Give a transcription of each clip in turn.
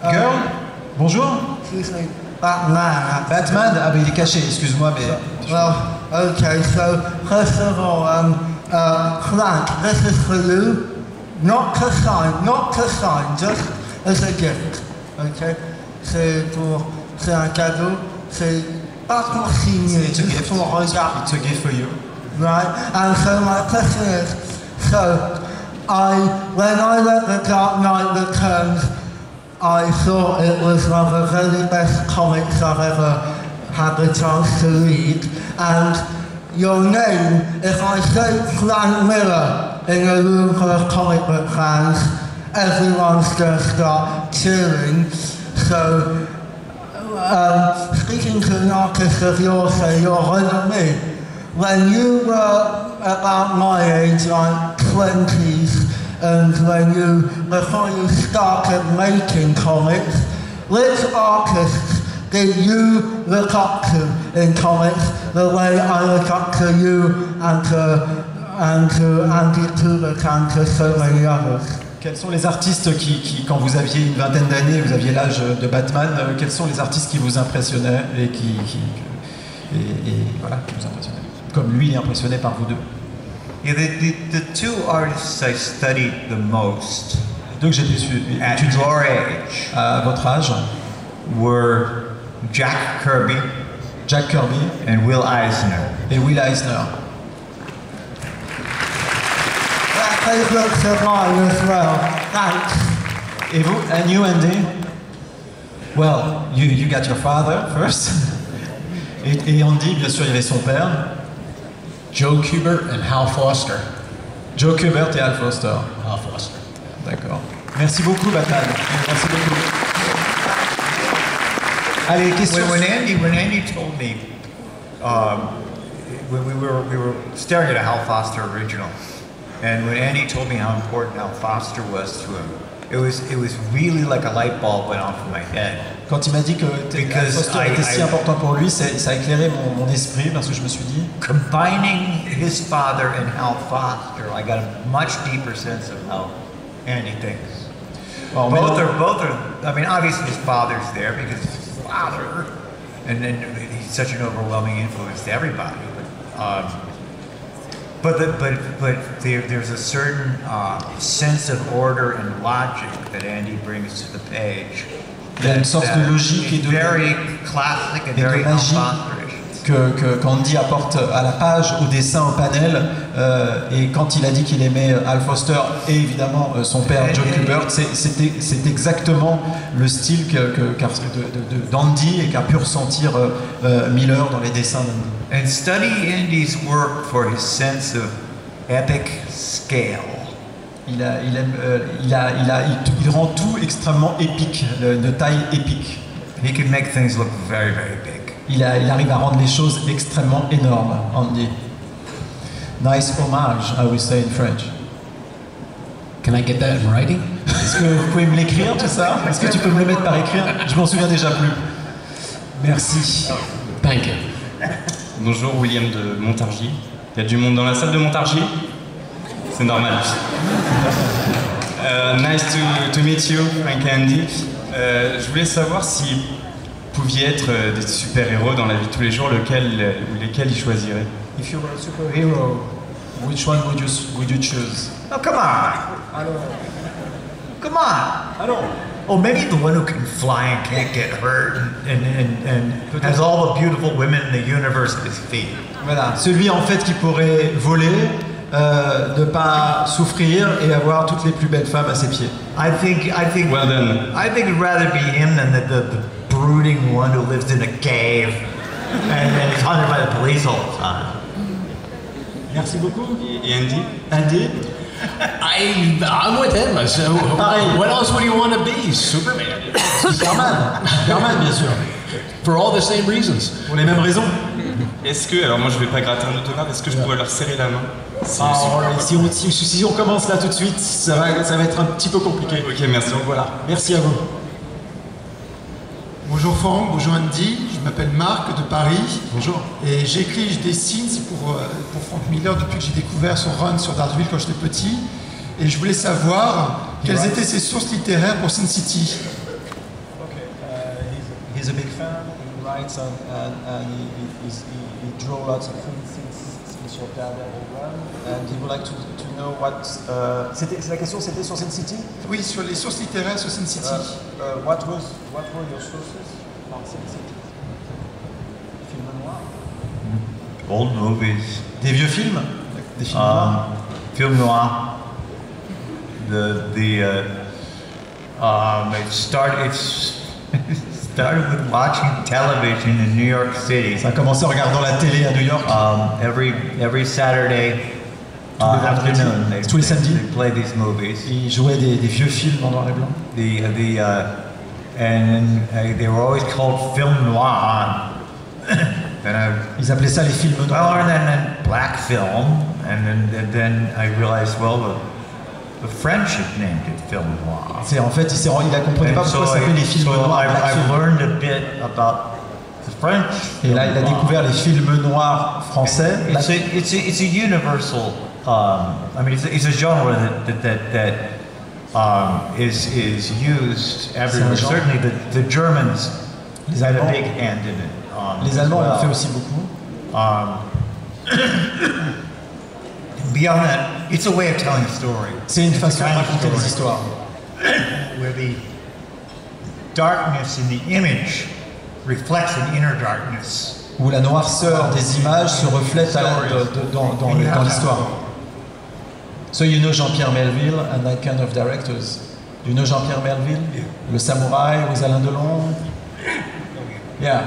Girl, bonjour. Batman. Batman, ah ben il est caché, excuse-moi, mais... Well, okay, so first of all, Frank, this is for you. Not to sign, just as a gift. Okay? C'est un cadeau, c'est pas pour signer, It's a gift. pour regarder. It's a gift for you. Right? And so my question is, when I read The Dark Knight Returns, I thought it was one of the very best comics I've ever had the chance to read. And your name, if I say Frank Miller in a room full of comic book fans, everyone's going to start cheering. So, speaking to an artist of yours, say you're older than me, when you were about my age, like 20s, and before you started making comics, which artists did you look up to in comics the way I look up to you and to Andy Kubert and to so many others? Quels sont les artistes qui, quand vous aviez une vingtaine d'années, vous aviez l'âge de Batman, quels sont les artistes qui vous impressionnaient et voilà, qui vous impressionnaient, comme lui est impressionné par vous deux? Yeah, the two artists I studied the most Les deux que j'ai étudiés at your age à votre âge were Jack Kirby Jack Kirby and Will Eisner. et Will Eisner. Favorites of mine as well. Thanks. Et vous, and you, Andy? Well, you got your father first. Et Andy, bien sûr, il y avait son père. Joe Kubert and Hal Foster. Joe Kubert et Hal Foster. Hal Foster. D'accord. Merci beaucoup, Batman. Merci beaucoup. Allez, question. When Andy told me, when we were staring at a Hal Foster original, and when Andy told me how important Hal Foster was to him, it was really like a light bulb went off in my head. Quand il m'a dit que Hal Foster était si important pour lui, ça a éclairé mon esprit parce que je me suis dit, Combining his father and Hal Foster, I got a much deeper sense of how Andy thinks. bon, Both are. I mean, obviously his father's there because it's his father, and then he's such an overwhelming influence to everybody. But there's a certain sense of order and logic that Andy brings to the page. il y a une sorte de logique et de very classic and very magie qu'Andy apporte à la page, au dessin, au panel. Et quand il a dit qu'il aimait Hal Foster et évidemment son père Joe Kubert, c'est exactement le style d'Andy et qu'a pu ressentir Miller dans les dessins d'Andy. And study Andy's work for his sense of epic scale. Il rend tout extrêmement épique, de taille épique. He can make things look very, very big. Il arrive à rendre les choses extrêmement énormes, Andy. Nice homage, I will say in French. Can I get that in writing? Est-ce que vous pouvez me l'écrire tout ça? Est-ce que tu peux me le mettre par écrit? Je m'en souviens déjà plus. Merci. Thank you. Bonjour, William de Montargis. Il y a du monde dans la salle de Montargis? C'est normal. Nice to meet you, Frank and Andy. Je voulais savoir si vous pouviez être des super-héros dans la vie de tous les jours, lesquels ils choisiraient. If you were a superhero, which one would you choose? Oh, come on! I don't know. Come on! I don't know. Oh, maybe the one who can fly and can't get hurt and has all the beautiful women in the universe at his feet. Voilà, celui en fait qui pourrait voler, ne pas souffrir et avoir toutes les plus belles femmes à ses pieds. I think. Well done. I think it'd rather be him than the brooding one who lives in a cave and is hunted by the police all the time. Merci beaucoup. Et Andy? Andy? I'm with him. So, what else would you want to be? Superman. Superman, bien sûr. For all the same reasons. Pour les mêmes raisons. Est-ce que, alors moi je vais pas gratter un autographe, est-ce que je pourrais leur serrer la main? Si on commence là tout de suite, ça va être un petit peu compliqué. Ok, merci. Donc voilà, merci à vous. Bonjour Franck, bonjour Andy, je m'appelle Marc de Paris. Bonjour. Et j'écris, je dessine pour Frank Miller depuis que j'ai découvert son run sur Daredevil quand j'étais petit. Et je voulais savoir quelles étaient ses sources littéraires pour Sin City. he's a big fan. He writes and he draw lots of things since your Daredevil run. And he would like to know what. La question c'était sur Sin City. Oui, sur les sources littéraires sur Sin City. What were your sources on Sin City? Film noir. Old movies. Des vieux films. Des films noirs. Film noir. It started with watching television in New York City. Ça a commencé en regardant la télé à New York. Every Saturday afternoon, they play these movies. Ils jouaient des vieux films en noir et blanc. They were always called film noir. Ils appelaient ça les films noirs. Well, and then black film, and then I realized, well, the French had named it film noir. C'est en fait, il a compris pas pourquoi ça s'appelait les films noirs. I've learned a bit about the French. Et là, il a découvert les films noirs français. It's a universal. I mean, it's a genre that is used everywhere. Certainly, the Germans had a big hand in it. Les Allemands en ont fait aussi beaucoup. Beyond that, it's a way of telling a story. C'est une façon de raconter des histoires. Where the darkness in the image reflects an inner darkness. Où la noirceur des images se reflète dans l'histoire. So you know Jean-Pierre Melville and that kind of directors. You know Jean-Pierre Melville? Yeah. Le Samouraï aux Alain Delon? Yeah.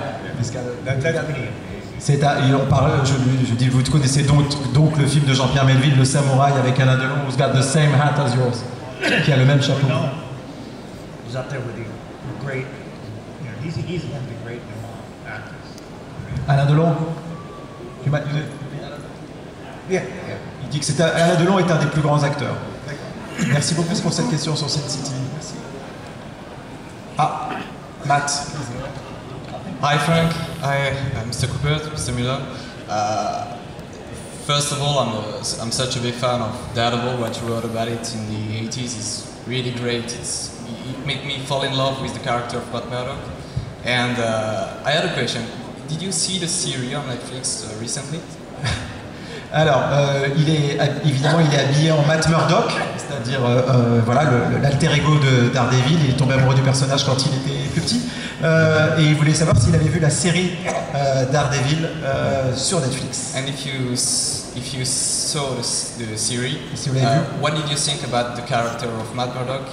On parle, je dis, vous connaissez donc le film de Jean-Pierre Melville, Le Samouraï avec Alain Delon, who's got the same hat as yours, qui a le même chapeau. He's up there with the great, he's one of the great actors. Alain Delon? Yeah. Il dit que Alain Delon est un des plus grands acteurs. Merci beaucoup pour cette question sur Sin City. Ah, Matt. Hi Frank, hi Mr. Kubert, Mr. Miller. First of all, I'm such a big fan of Daredevil. What you wrote about it in the 80s is really great. It made me fall in love with the character of Matt Murdock. And I had a question. Did you see the series on Netflix recently? Alors, évidemment, il est habillé en Matt Murdock, c'est-à-dire voilà, l'alter ego de Daredevil. Il est tombé amoureux du personnage quand il était plus petit. Et il voulait savoir s'il avait vu la série Daredevil sur Netflix. And if you saw the series, si vous l'avez vu, what did you think about the character of Matt Murdock?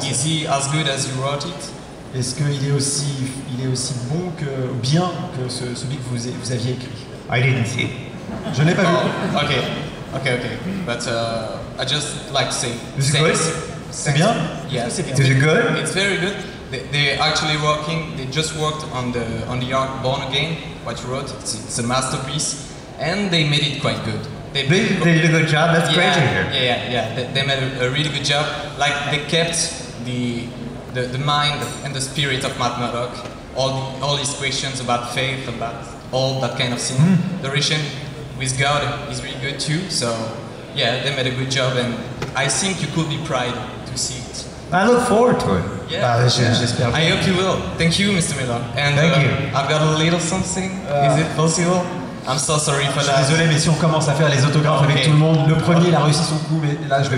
Is he as good as you wrote it? Est-ce qu'il est aussi bon bien que celui que vous aviez écrit? I didn't see it. Je n'ai pas vu. Okay. But I just like to say. Is it good? C'est bien? Yeah. Is it good? It's very good. They're actually working. They just worked on the arc Born Again. What you wrote, it's a masterpiece, and they made it quite good. They did a good job. That's great to hear. Yeah. They made a really good job. Like they kept the mind and the spirit of Matt Murdock. All his questions about faith, about all that kind of thing. The relation with God is really good too. So yeah, they made a good job, and I think you could be proud to see it. I look forward to it. Yeah, j'espère. I hope you will. Thank you, Mr. Miller. And thank you. I've got a little something. Is it possible? I'm so sorry for that. Désolé, mais si on commence à faire les autographes avec tout le monde, le premier il a réussi son coup, mais là je vais.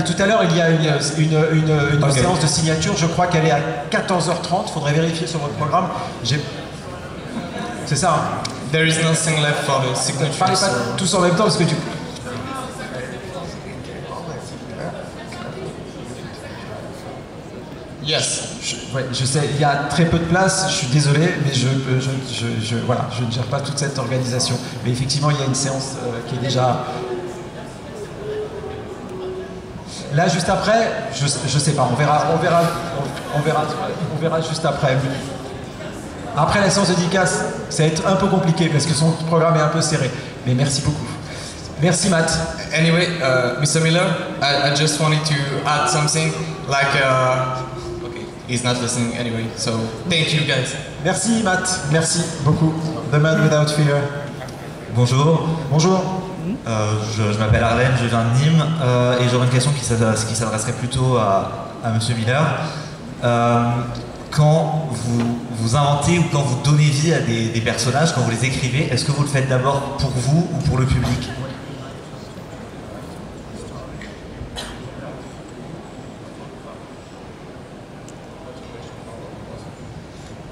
Tout à l'heure, il y a une séance de signature. Je crois qu'elle est à 14h30. Il faudrait vérifier sur votre programme. C'est ça. Hein? There is nothing left for the signature. Parlez pas tous en même temps parce que Yes. Je sais, il y a très peu de place. Je suis désolé, mais voilà, je ne gère pas toute cette organisation. Mais effectivement, il y a une séance qui est déjà. Là, juste après, je sais pas, on verra juste après. Après la séance de dédicace, ça va être un peu compliqué parce que son programme est un peu serré. Mais merci beaucoup. Merci Matt. Anyway, Mr. Miller, I just wanted to add something. Like, okay, he's not listening anyway. So thank you guys. Merci Matt. Merci beaucoup. The Man Without Fear. Bonjour. Bonjour. Je m'appelle Arlen, je viens de Nîmes et j'aurais une question qui s'adresserait plutôt à Monsieur Miller. Quand vous inventez ou quand vous donnez vie à des personnages, quand vous les écrivez, est-ce que vous le faites d'abord pour vous ou pour le public?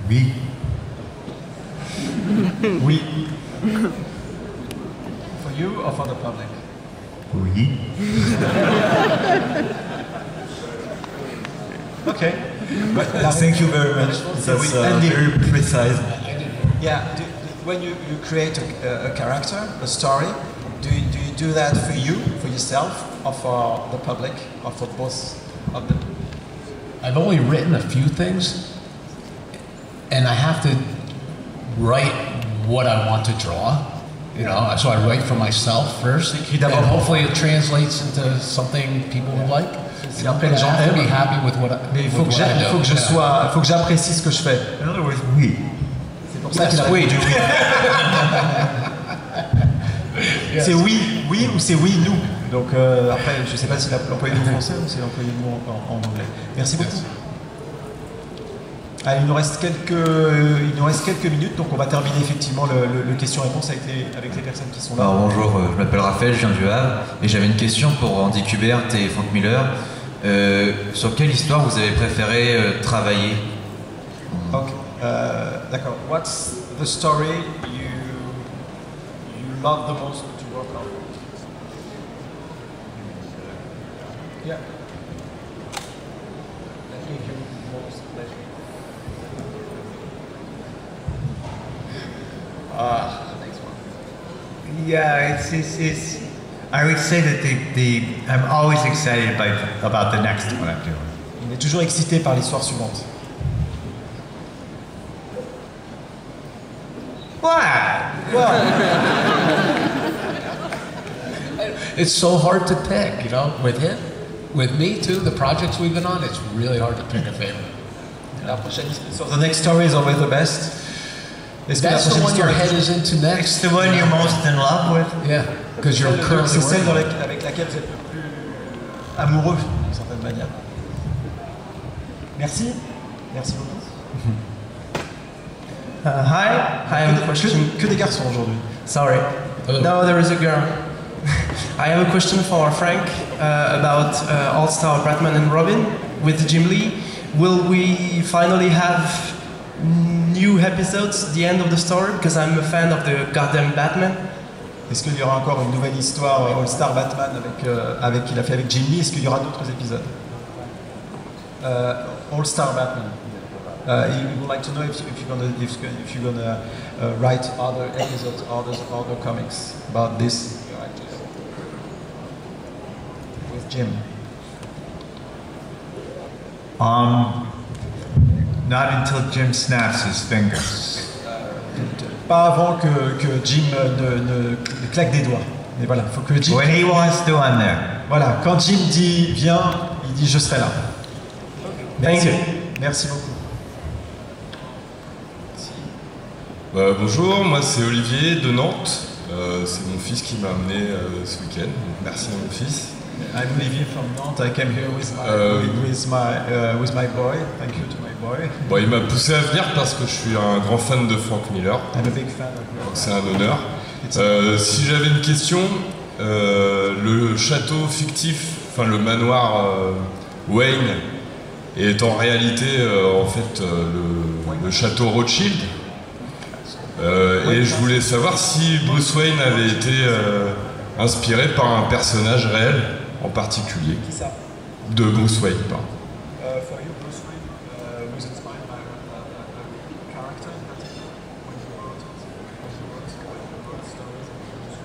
Oui. Oui. For you or for the public? Oui. Okay. Thank you very much. That's very precise. Yeah. When you create a character, a story, do you do that for you, for yourself, or for the public, or for both of them? I've only written a few things, and I have to write what I want to draw. You know, so I write for myself first, and hopefully it translates into something people will like. Et après les gens aiment. Be happy with what I, mais il faut que j'apprécie ce que je fais. In other words, oui. C'est pour ça qu'il a répondu oui. C'est oui, oui ou c'est oui, nous. Donc après, je ne sais pas si l'employé de français ou c'est l'employé de mots en anglais. Merci beaucoup. Ah, il nous reste quelques minutes, donc on va terminer effectivement le question-réponse avec les personnes qui sont là. Alors bonjour, je m'appelle Raphaël, je viens du Havre, et j'avais une question pour Andy Kubert et Frank Miller. Sur quelle histoire vous avez préféré travailler? Ok, d'accord. What's the story you love the most to work on? Yeah. That gave you most pleasure. Next one. Yeah, it's. I would say that I'm always excited about the next one I'm doing. On est toujours excité par l'histoire suivante. What? It's so hard to pick, you know, with him, with me too, the projects we've been on, it's really hard to pick a favorite. La prochaine histoire. So the next story is always the best. That's the one your head is into next. It's the one you're most in love with. Yeah, because you're currently C'est celle working. avec laquelle vous êtes le plus amoureux, d'une certaine manière. Merci. Merci beaucoup. Hi, I have a question. Que des garçons aujourd'hui. Sorry. No, there is a girl. I have a question for Frank about All-Star Batman and Robin with Jim Lee. Will we finally have new episodes at the end of the story? Because I'm a fan of the goddamn Batman. Est-ce qu'il y aura encore une nouvelle histoire All-Star Batman qu'il a fait avec Jim Lee? Est-ce qu'il y aura d'autres épisodes? All-Star Batman. He would like to know if you're gonna write other episodes, other comics about this with Jim. Not until Jim snaps his fingers. Pas avant que Jim ne claque des doigts. Mais voilà, faut que Jim. When he wants to, I'm there. Voilà, quand Jim dit viens, il dit je serai là. Merci. Merci beaucoup. Bonjour, moi c'est Olivier de Nantes. C'est mon fils qui m'a amené ce week-end. Donc merci à mon fils. I'm Olivier from Nantes. I came here with my boy. Thank you to my boy. Bon, il m'a poussé à venir parce que je suis un grand fan de Frank Miller. I'm a big fan of yours. C'est un honneur. Si j'avais une question, le château fictif, enfin le manoir Wayne, est en réalité en fait le château Rothschild. Et je voulais savoir si Bruce Wayne avait été inspiré par un personnage réel en particulier. Qui ça? De Bruce Wayne, pardon. For you, Bruce Wayne was inspired by a character in particular when you wrote it? When you wrote stories of Bruce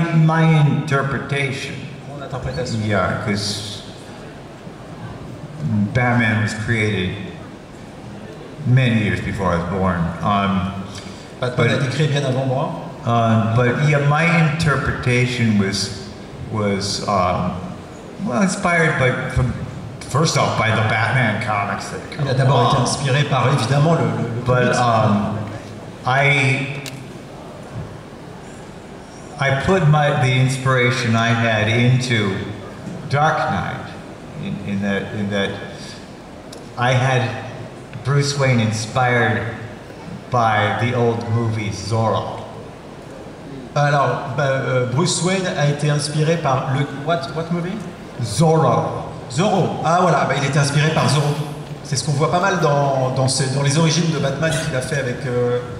Wayne? My interpretation. Mon interprétation. Yeah, because Batman was created many years before I was born. Batman a été créé bien avant moi. But yeah, my interpretation was well inspired first off by the Batman comics. Il a d'abord été inspiré par évidemment le But I put the inspiration I had into Dark Knight, in that I had Bruce Wayne inspired by the old movie Zorro. Alors, Bruce Wayne a été inspiré par le what movie? Zorro. Zorro. Ah voilà, il était inspiré par Zorro. C'est ce qu'on voit pas mal dans les origines de Batman qu'il a fait avec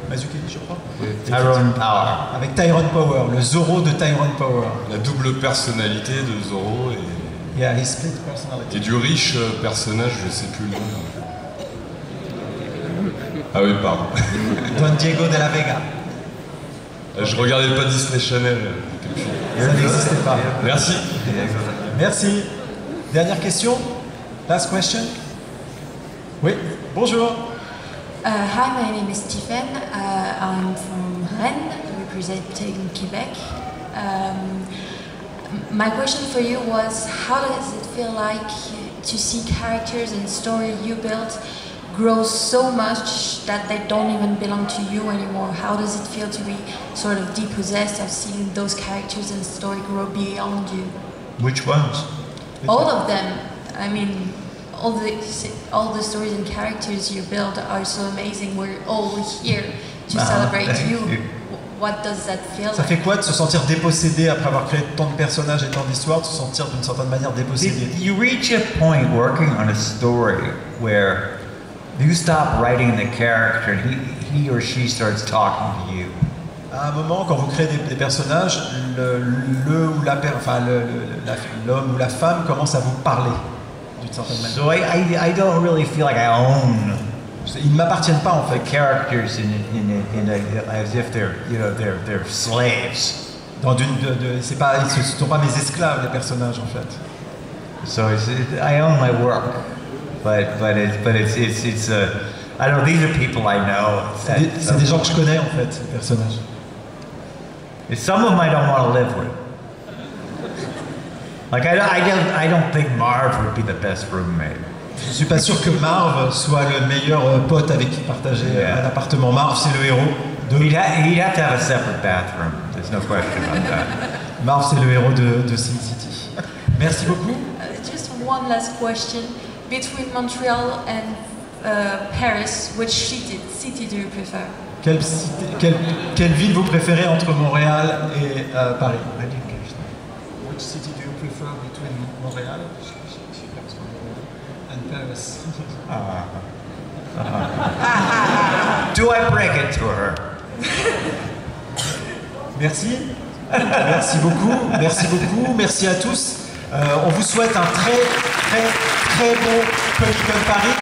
Mazzucchelli, je crois. Tyrone Power. Avec Tyrone Power, le Zorro de Tyrone Power. La double personnalité de Zorro et Yeah, his split personality. du riche personnage, je sais plus le nom. Ah oui, pardon. Don Diego de la Vega. Je regardais pas Disney Channel depuis. Ça n'existait pas. Merci. Merci. Dernière question. Last question. Oui, bonjour. Hi, my name is Stephen. I'm from Rennes, representing Quebec. My question for you was, how does it feel like to see characters and story you built grow so much that they don't even belong to you anymore? How does it feel to be sort of depossessed of seeing those characters and story grow beyond you? Which ones? All of them. I mean, all the stories and characters you build are so amazing. We're all here to celebrate you. What does that feel Ça like? fait quoi de se sentir dépossédé après avoir créé tant de personnages et tant d'histoires, de se sentir d'une certaine manière dépossédé? You reach a point working on a story where you stop writing the character and he or she starts talking to you. À un moment, quand vous créez des personnages, l'homme ou la femme commence à vous parler d'une certaine manière. So I don't really feel like I own Ils ne m'appartiennent pas en fait. the characters as if they're slaves. C'est pas, ils ne sont pas mes esclaves les personnages en fait. So I own my work, but it's I don't know. These are people I know. C'est des gens que je connais en fait, les personnages. Some of them I don't want to live with. Like I don't think Marv would be the best roommate. Je suis pas sûr que Marv soit le meilleur pote avec qui partager un appartement. Marv, c'est le héros de. He'd have to have a separate bathroom. There's no question about that. Marv, c'est le héros de Sin City. Merci beaucoup. Just one last question. Between Montreal and Paris, which city do you prefer? Quelle ville vous préférez entre Montréal et Paris? Which city do you prefer between Montréal and Paris? Do I break it to her? Merci. Merci beaucoup. Merci beaucoup. Merci à tous. On vous souhaite un très bon Comic-Con Paris.